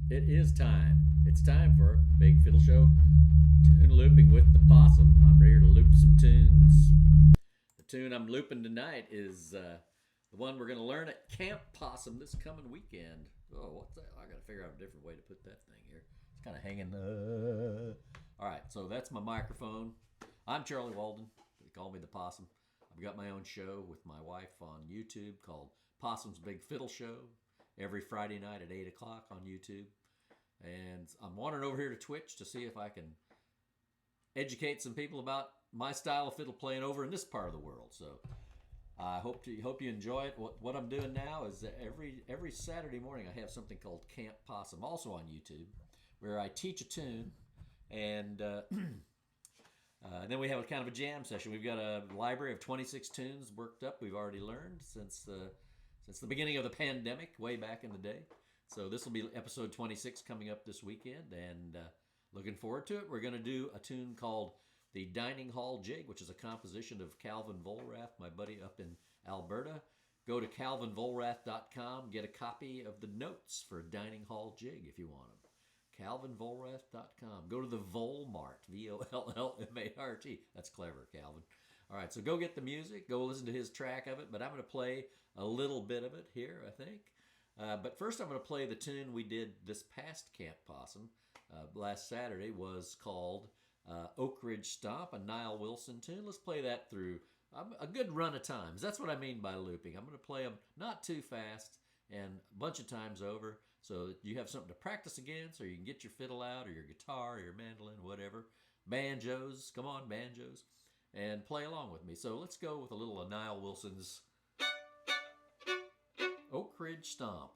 It is time. It's time for Big Fiddle Show Tune Looping with the Possum. I'm ready to loop some tunes. The tune I'm looping tonight is the one we're going to learn at Camp Possum this coming weekend. Oh, what's that? I got to figure out a different way to put that thing here. It's kind of hanging. All right, so that's my microphone. I'm Charlie Walden. They call me the Possum. I've got my own show with my wife on YouTube called Possum's Big Fiddle Show every Friday night at 8 o'clock on YouTube. And I'm wandering over here to Twitch to see if I can educate some people about my style of fiddle playing over in this part of the world. So I hope you enjoy it. What I'm doing now is that every Saturday morning I have something called Camp Possum, also on YouTube, where I teach a tune, and then we have a kind of a jam session. We've got a library of 26 tunes worked up. We've already learned since the beginning of the pandemic, way back in the day. So this will be episode 26 coming up this weekend, and looking forward to it. We're going to do a tune called the Dining Hall Jig, which is a composition of Calvin Vollrath, my buddy up in Alberta. Go to calvinvollrath.com, get a copy of the notes for Dining Hall Jig if you want them. calvinvollrath.com. Go to the Vollmart, Vollmart. That's clever, Calvin. All right, so go get the music, go listen to his track of it, but I'm going to play a little bit of it here, I think. But first I'm going to play the tune we did this past Camp Possum. Last Saturday was called Oak Ridge Stomp, a Nile Wilson tune. Let's play that through a good run of times. That's what I mean by looping. I'm going to play them not too fast and a bunch of times over so that you have something to practice against, or you can get your fiddle out, or your guitar, or your mandolin, whatever. Banjos, come on, banjos, and play along with me. So let's go with a little of Nile Wilson's Oak Ridge Stomp.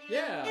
Yeah!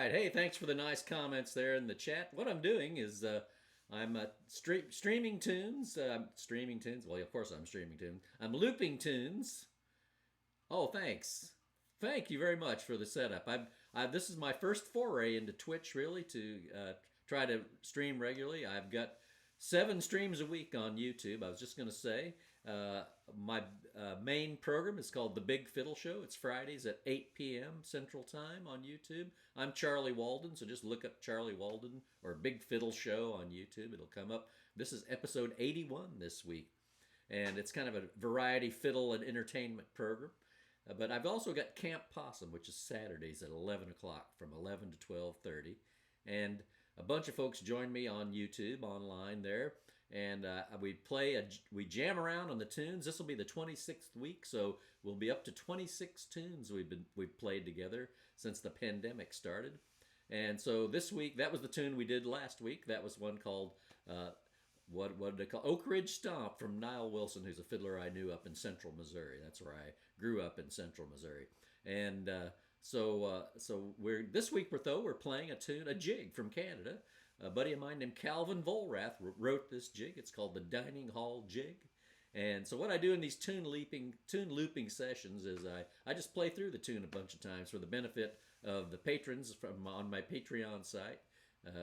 Hey, thanks for the nice comments there in the chat. What I'm doing is I'm streaming tunes. Streaming tunes. Well, of course I'm streaming tunes. I'm looping tunes. Oh, thanks. Thank you very much for the setup. This is my first foray into Twitch, really, to try to stream regularly. I've got 7 streams a week on YouTube. I was just going to say, Uh, my main program is called The Big Fiddle Show. It's Fridays at 8 p.m. Central Time on YouTube. I'm Charlie Walden, so just look up Charlie Walden or Big Fiddle Show on YouTube. It'll come up. This is episode 81 this week, and it's kind of a variety fiddle and entertainment program. But I've also got Camp Possum, which is Saturdays at 11 o'clock from 11 to 12:30. And a bunch of folks join me on YouTube, online there. And we jam around on the tunes. This will be the 26th week, so we'll be up to 26 tunes we've played together since the pandemic started. And so this week, that was the tune we did last week. That was one called what did they call Oak Ridge Stomp from Nile Wilson, who's a fiddler I knew up in Central Missouri. That's where I grew up, in Central Missouri. And so this week we're playing a jig from Canada. A buddy of mine named Calvin Vollrath wrote this jig. It's called the Dining Hall Jig. And so what I do in these tune looping sessions is I just play through the tune a bunch of times for the benefit of the patrons on my Patreon site,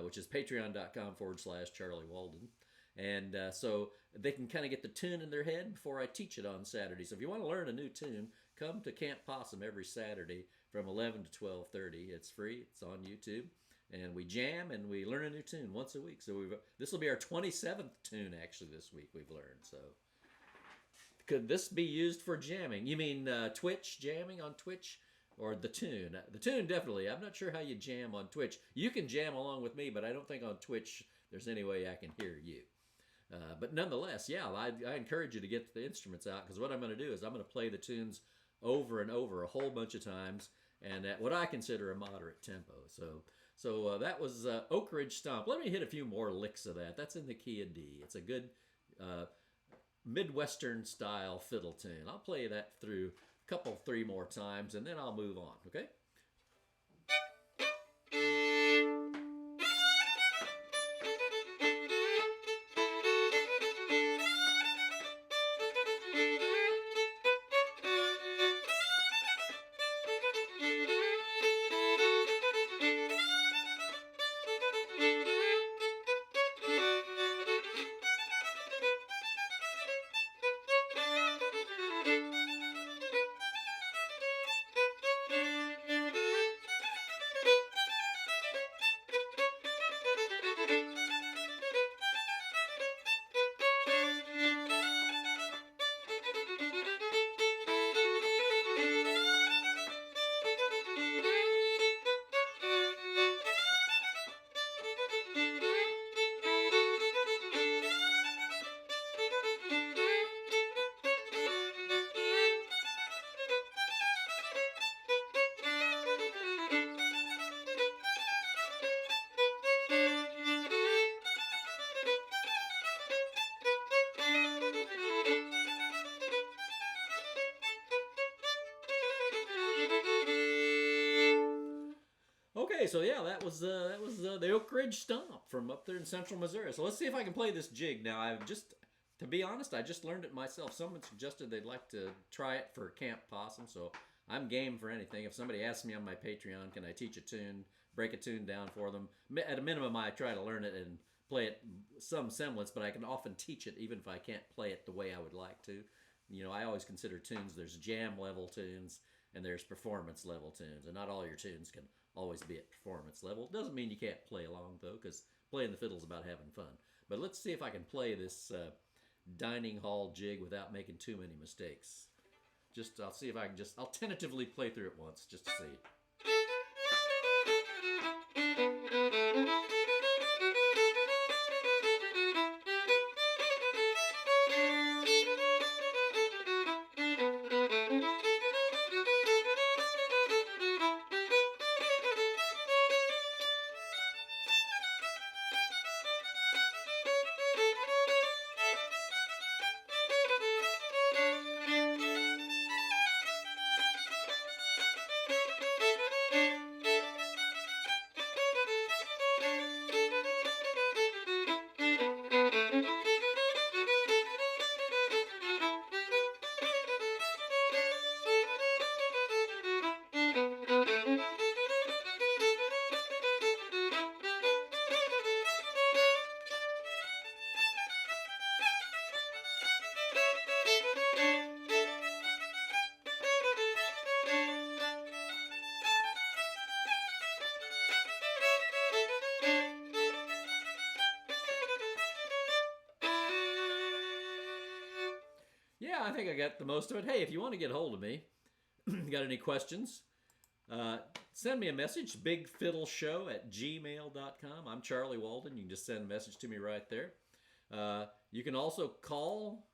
which is patreon.com/Charlie Walden. And so they can kind of get the tune in their head before I teach it on Saturday. So if you want to learn a new tune, come to Camp Possum every Saturday from 11 to 12:30. It's free. It's on YouTube. And we jam and we learn a new tune once a week. So this will be our 27th tune actually this week we've learned. So could this be used for jamming? You mean Twitch, jamming on Twitch? Or the tune? The tune, definitely. I'm not sure how you jam on Twitch. You can jam along with me, but I don't think on Twitch there's any way I can hear you. But nonetheless, yeah, I encourage you to get the instruments out, because what I'm going to do is I'm going to play the tunes over and over a whole bunch of times, and at what I consider a moderate tempo. So that was Oak Ridge Stomp. Let me hit a few more licks of that. That's in the key of D. It's a good Midwestern style fiddle tune. I'll play that through three more times, and then I'll move on, okay? Okay, so yeah, that was the Oak Ridge Stomp from up there in Central Missouri. So let's see if I can play this jig. Now, to be honest, I just learned it myself. Someone suggested they'd like to try it for Camp Possum, so I'm game for anything. If somebody asks me on my Patreon, can I teach a tune, break a tune down for them? At a minimum, I try to learn it and play it some semblance, but I can often teach it even if I can't play it the way I would like to. You know, I always consider tunes, there's jam level tunes and there's performance level tunes, and not all your tunes can always be at performance level. It doesn't mean you can't play along, though, because playing the fiddle is about having fun. But let's see if I can play this Dining Hall Jig without making too many mistakes. I'll see if I can I'll tentatively play through it once, just to see. yeah, I think I got the most of it. Hey, if you want to get a hold of me, got any questions, send me a message, bigfiddleshow@gmail.com. I'm Charlie Walden. You can just send a message to me right there. You can also call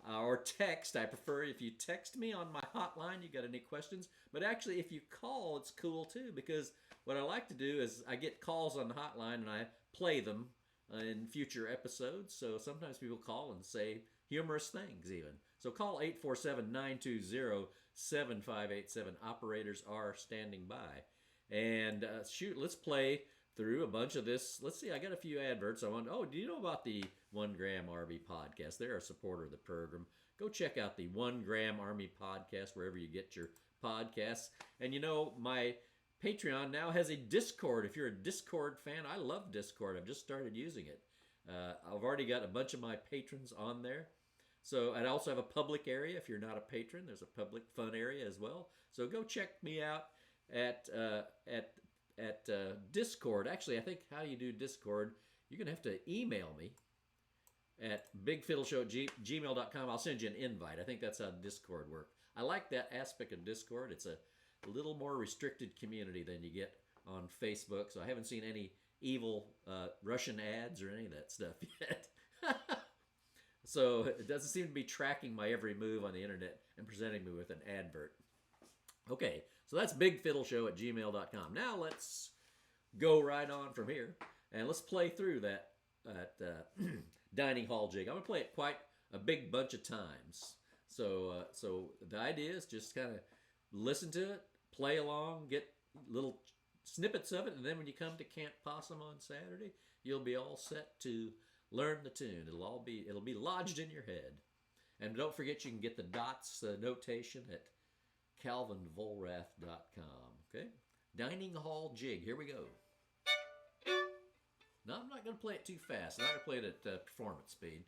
or text. I prefer if you text me on my hotline, you got any questions. But actually, if you call, it's cool too, because what I like to do is I get calls on the hotline and I play them in future episodes. So sometimes people call and say humorous things even. So call 847-920-7587. Operators are standing by. And shoot, let's play through a bunch of this. Let's see, I got a few adverts. Do you know about the 1 Gram RV podcast? They're a supporter of the program. Go check out the 1 Gram Army podcast wherever you get your podcasts. And you know, my Patreon now has a Discord. If you're a Discord fan, I love Discord. I've just started using it. I've already got a bunch of my patrons on there. So I also have a public area. If you're not a patron, there's a public fun area as well. So go check me out at Discord. Actually, I think how you do Discord, you're going to have to email me at bigfiddleshow@gmail.com. I'll send you an invite. I think that's how Discord works. I like that aspect of Discord. It's a little more restricted community than you get on Facebook. So I haven't seen any evil Russian ads or any of that stuff yet. So it doesn't seem to be tracking my every move on the internet and presenting me with an advert. Okay, so that's bigfiddleshow@gmail.com. Now let's go right on from here and let's play through that Dining Hall Jig. I'm going to play it quite a big bunch of times. So the idea is just kind of listen to it, play along, get little snippets of it, and then when you come to Camp Possum on Saturday, you'll be all set to learn the tune. It'll be lodged in your head. And don't forget you can get the dots notation at calvinvollrath.com. Okay? Dining Hall Jig. Here we go. No, I'm not going to play it too fast. I'm not going to play it at performance speed.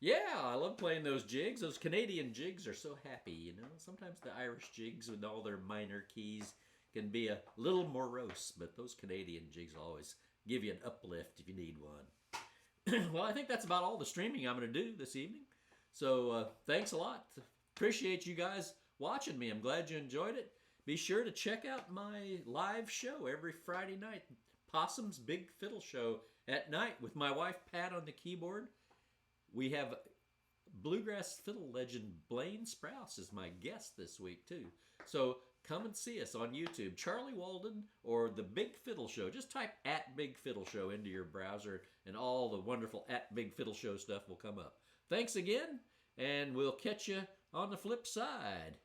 Yeah, I love playing those jigs. Those Canadian jigs are so happy, you know. Sometimes the Irish jigs with all their minor keys can be a little morose, but those Canadian jigs always give you an uplift if you need one. Well, I think that's about all the streaming I'm going to do this evening. So thanks a lot. Appreciate you guys watching me. I'm glad you enjoyed it. Be sure to check out my live show every Friday night, Possum's Big Fiddle Show at night with my wife Pat on the keyboard. We have bluegrass fiddle legend Blaine Sprouse is my guest this week too. So come and see us on YouTube, Charlie Walden or The Big Fiddle Show. Just type at Big Fiddle Show into your browser and all the wonderful at Big Fiddle Show stuff will come up. Thanks again, and we'll catch you on the flip side.